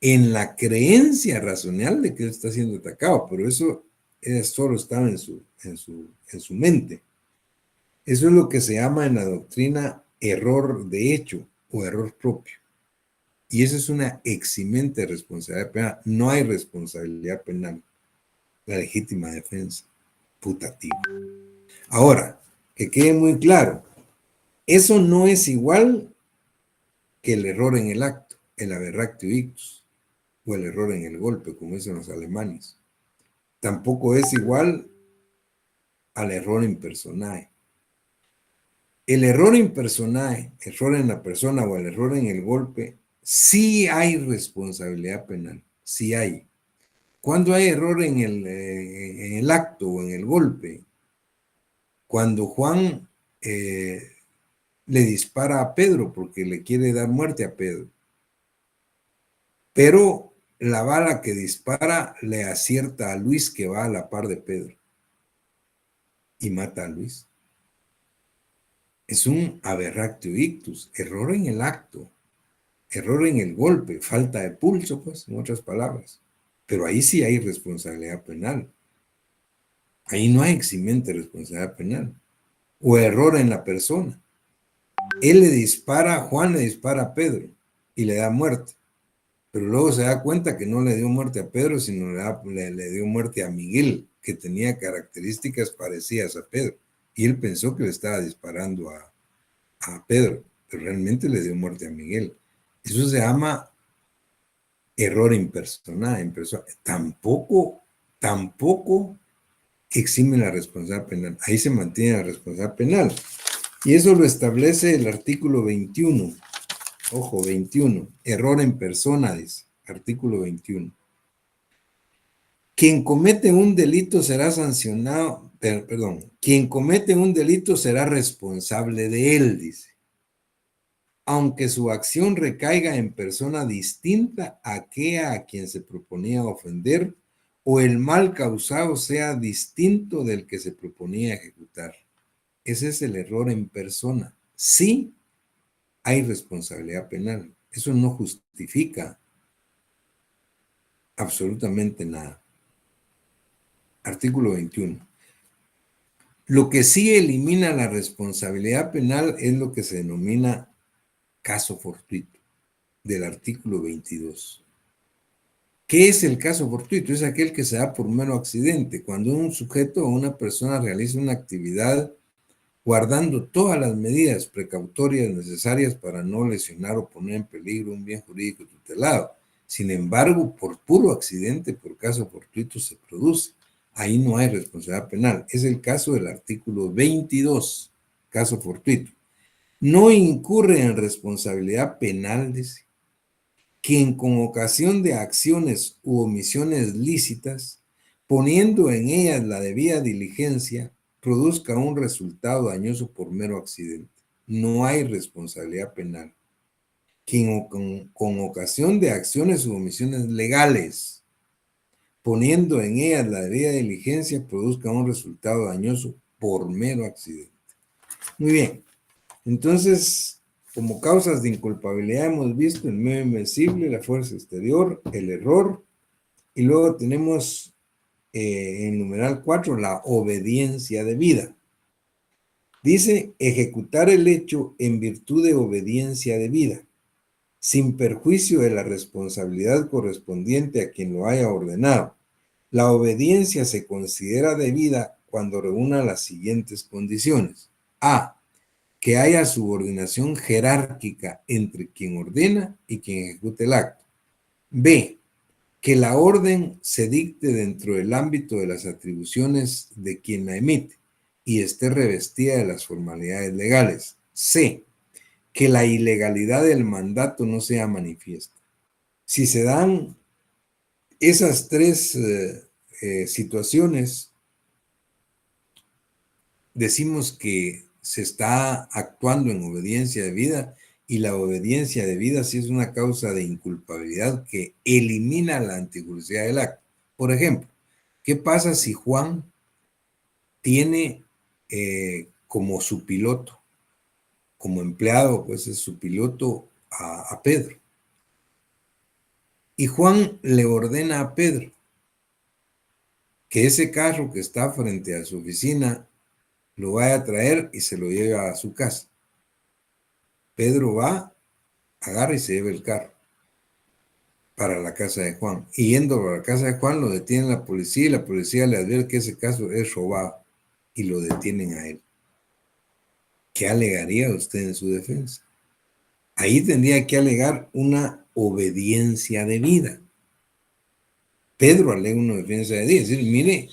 S1: en la creencia racional de que él está siendo atacado, pero eso solo estaba en su mente. Eso es lo que se llama en la doctrina error de hecho o error propio. Y eso es una eximente responsabilidad penal. No hay responsabilidad penal. La legítima defensa putativa. Ahora, que quede muy claro, eso no es igual que el error en el acto, el aberractio ictus, o el error en el golpe, como dicen los alemanes. Tampoco es igual al error in personae. El error in personae, error en la persona o el error en el golpe, sí hay responsabilidad penal, sí hay. ¿Cuándo hay error en el acto o en el golpe? Cuando Juan le dispara a Pedro porque le quiere dar muerte a Pedro. Pero la bala que dispara le acierta a Luis, que va a la par de Pedro, y mata a Luis. Es un aberractio ictus, error en el acto, error en el golpe, falta de pulso, pues, en otras palabras. Pero ahí sí hay responsabilidad penal. Ahí no hay eximente de responsabilidad penal. O error en la persona. Él le dispara, Juan le dispara a Pedro y le da muerte. Pero luego se da cuenta que no le dio muerte a Pedro, sino le dio muerte a Miguel, que tenía características parecidas a Pedro. Y él pensó que le estaba disparando a Pedro, pero realmente le dio muerte a Miguel. Eso se llama error impersonal. Tampoco exime la responsabilidad penal. Ahí se mantiene la responsabilidad penal. Y eso lo establece el artículo 21. Ojo, 21. Error en persona, dice. Artículo 21. Quien comete un delito será sancionado, perdón, quien comete un delito será responsable de él, dice, aunque su acción recaiga en persona distinta a aquella a quien se proponía ofender o el mal causado sea distinto del que se proponía ejecutar. Ese es el error en persona. Sí hay responsabilidad penal. Eso no justifica absolutamente nada. Artículo 21. Lo que sí elimina la responsabilidad penal es lo que se denomina caso fortuito, del artículo 22. ¿Qué es el caso fortuito? Es aquel que se da por mero accidente, cuando un sujeto o una persona realiza una actividad guardando todas las medidas precautorias necesarias para no lesionar o poner en peligro un bien jurídico tutelado. Sin embargo, por puro accidente, por caso fortuito, se produce. Ahí no hay responsabilidad penal. Es el caso del artículo 22, caso fortuito. No incurre en responsabilidad penal, dice, quien con ocasión de acciones u omisiones lícitas, poniendo en ellas la debida diligencia, produzca un resultado dañoso por mero accidente. No hay responsabilidad penal. Quien con ocasión de acciones u omisiones legales, poniendo en ellas la debida diligencia, produzca un resultado dañoso por mero accidente. Muy bien. Entonces, como causas de inculpabilidad hemos visto el medio invencible, la fuerza exterior, el error, y luego tenemos en numeral 4 la obediencia debida. Dice ejecutar el hecho en virtud de obediencia debida, sin perjuicio de la responsabilidad correspondiente a quien lo haya ordenado. La obediencia se considera debida cuando reúna las siguientes condiciones. A, que haya subordinación jerárquica entre quien ordena y quien ejecuta el acto. B, que la orden se dicte dentro del ámbito de las atribuciones de quien la emite y esté revestida de las formalidades legales. C, que la ilegalidad del mandato no sea manifiesta. Si se dan esas tres situaciones, decimos que se está actuando en obediencia debida, y la obediencia debida sí es una causa de inculpabilidad que elimina la antijusticia del acto. Por ejemplo, ¿qué pasa si Juan tiene como su piloto, como empleado, pues es su piloto a Pedro? Y Juan le ordena a Pedro que ese carro que está frente a su oficina lo vaya a traer y se lo lleve a su casa. Pedro va, agarra y se lleva el carro para la casa de Juan. Y yendo a la casa de Juan lo detiene la policía y la policía le advierte que ese caso es robado y lo detienen a él. ¿Qué alegaría usted en su defensa? Ahí tendría que alegar una obediencia debida. Pedro alega una obediencia debida. Es decir, mire,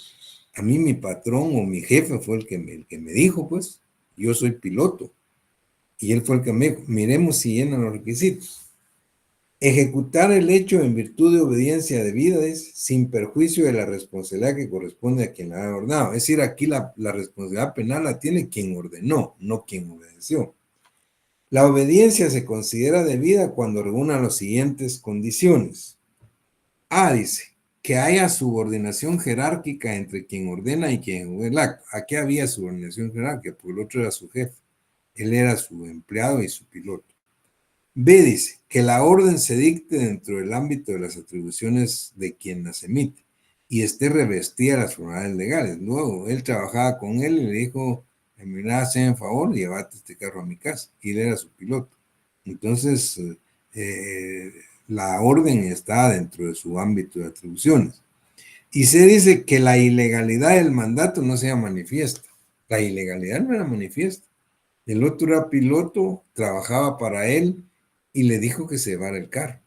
S1: a mí mi patrón o mi jefe fue el que me dijo, pues, yo soy piloto. Y él fue el que me dijo, miremos si llenan los requisitos. Ejecutar el hecho en virtud de obediencia debida es sin perjuicio de la responsabilidad que corresponde a quien la ha ordenado. Es decir, aquí la responsabilidad penal la tiene quien ordenó, no quien obedeció. La obediencia se considera debida cuando reúna las siguientes condiciones. A, dice, que haya subordinación jerárquica entre quien ordena y quien ejecuta el acto. Aquí había subordinación jerárquica, porque el otro era su jefe. Él era su empleado y su piloto. B, dice, que la orden se dicte dentro del ámbito de las atribuciones de quien las emite y esté revestida de las formalidades legales. Luego, él trabajaba con él y le dijo, mira, hazme un favor, llévate este carro a mi casa. Y él era su piloto. Entonces, la orden está dentro de su ámbito de atribuciones. Y se dice que la ilegalidad del mandato no sea manifiesta. La ilegalidad no era manifiesta. El otro era piloto, trabajaba para él y le dijo que se llevara el carro.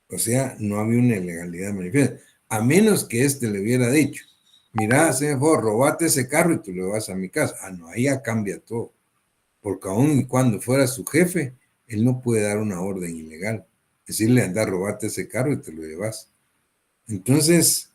S1: O sea, no había una ilegalidad manifiesta. A menos que éste le hubiera dicho, mira, señor, robate ese carro y tú lo vas a mi casa. Ah, no, ahí ya cambia todo. Porque aun y cuando fuera su jefe, él no puede dar una orden ilegal. Decirle, anda, robate ese carro y te lo llevas. Entonces,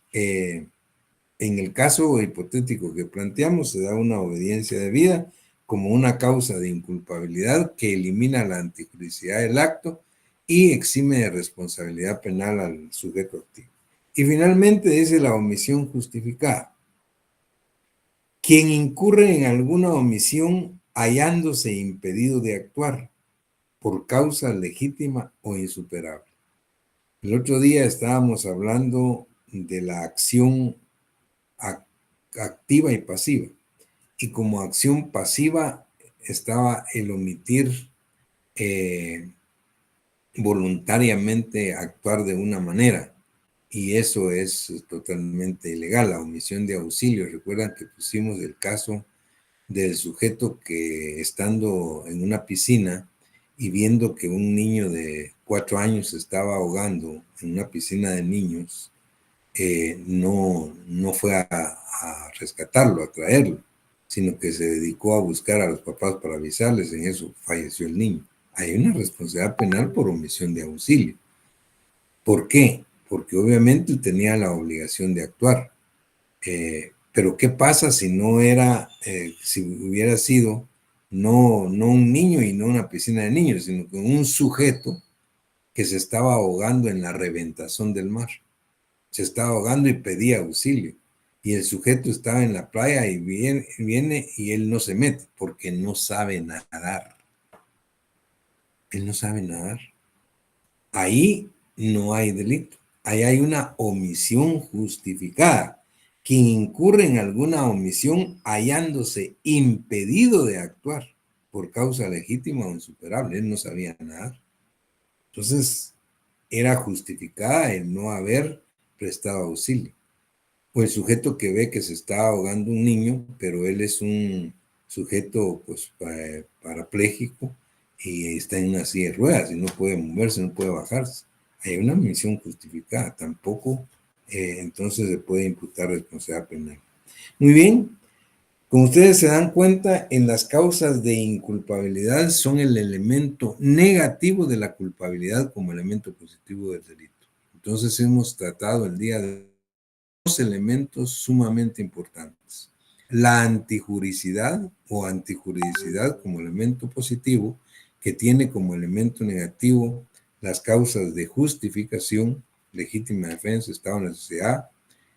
S1: En el caso hipotético que planteamos, se da una obediencia debida como una causa de inculpabilidad que elimina la antijuricidad del acto y exime de responsabilidad penal al sujeto activo. Y finalmente dice la omisión justificada. Quien incurre en alguna omisión hallándose impedido de actuar por causa legítima o insuperable. El otro día estábamos hablando de la acción activa y pasiva. Y como acción pasiva estaba el omitir voluntariamente actuar de una manera. Y eso es totalmente ilegal, la omisión de auxilio. Recuerdan que pusimos el caso del sujeto que estando en una piscina y viendo que un niño de 4 años se estaba ahogando en una piscina de niños, no fue a rescatarlo, a traerlo, sino que se dedicó a buscar a los papás para avisarles. En eso falleció el niño. Hay una responsabilidad penal por omisión de auxilio. ¿Por qué? Porque obviamente él tenía la obligación de actuar. Pero ¿qué pasa si no era, si hubiera sido no un niño y no una piscina de niños, sino que un sujeto que se estaba ahogando en la reventazón del mar? Se estaba ahogando y pedía auxilio. Y el sujeto estaba en la playa y viene y él no se mete porque no sabe nadar. Él no sabe nadar. Ahí no hay delito. Ahí hay una omisión justificada. Quien incurre en alguna omisión hallándose impedido de actuar por causa legítima o insuperable. Él no sabía nadar. Entonces, era justificada el no haber prestado auxilio. O el sujeto que ve que se está ahogando un niño, pero él es un sujeto pues parapléjico y está en una silla de ruedas y no puede moverse, no puede bajarse. Hay una omisión justificada, tampoco entonces se puede imputar responsabilidad penal. Muy bien, como ustedes se dan cuenta, en las causas de inculpabilidad son el elemento negativo de la culpabilidad como elemento positivo del delito. Entonces hemos tratado el día de dos elementos sumamente importantes. La antijuricidad o antijuridicidad como elemento positivo, que tiene como elemento negativo las causas de justificación, legítima defensa, estado de necesidad,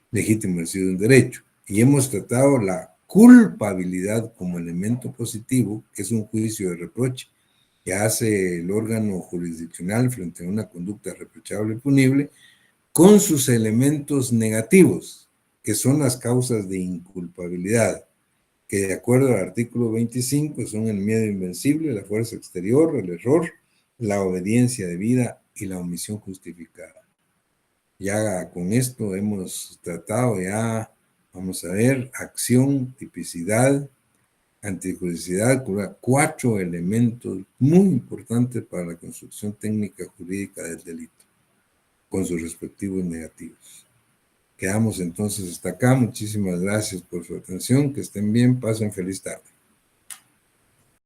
S1: legítimo ejercicio de un derecho. Y hemos tratado la culpabilidad como elemento positivo, que es un juicio de reproche que hace el órgano jurisdiccional frente a una conducta reprochable y punible, con sus elementos negativos, que son las causas de inculpabilidad, que de acuerdo al artículo 25 son el miedo invencible, la fuerza exterior, el error, la obediencia debida y la omisión justificada. Ya con esto hemos tratado ya, vamos a ver, acción, tipicidad, antijuridicidad, 4 elementos muy importantes para la construcción técnica jurídica del delito, con sus respectivos negativos. Quedamos entonces hasta acá. Muchísimas gracias por su atención. Que estén bien. Pasen feliz tarde.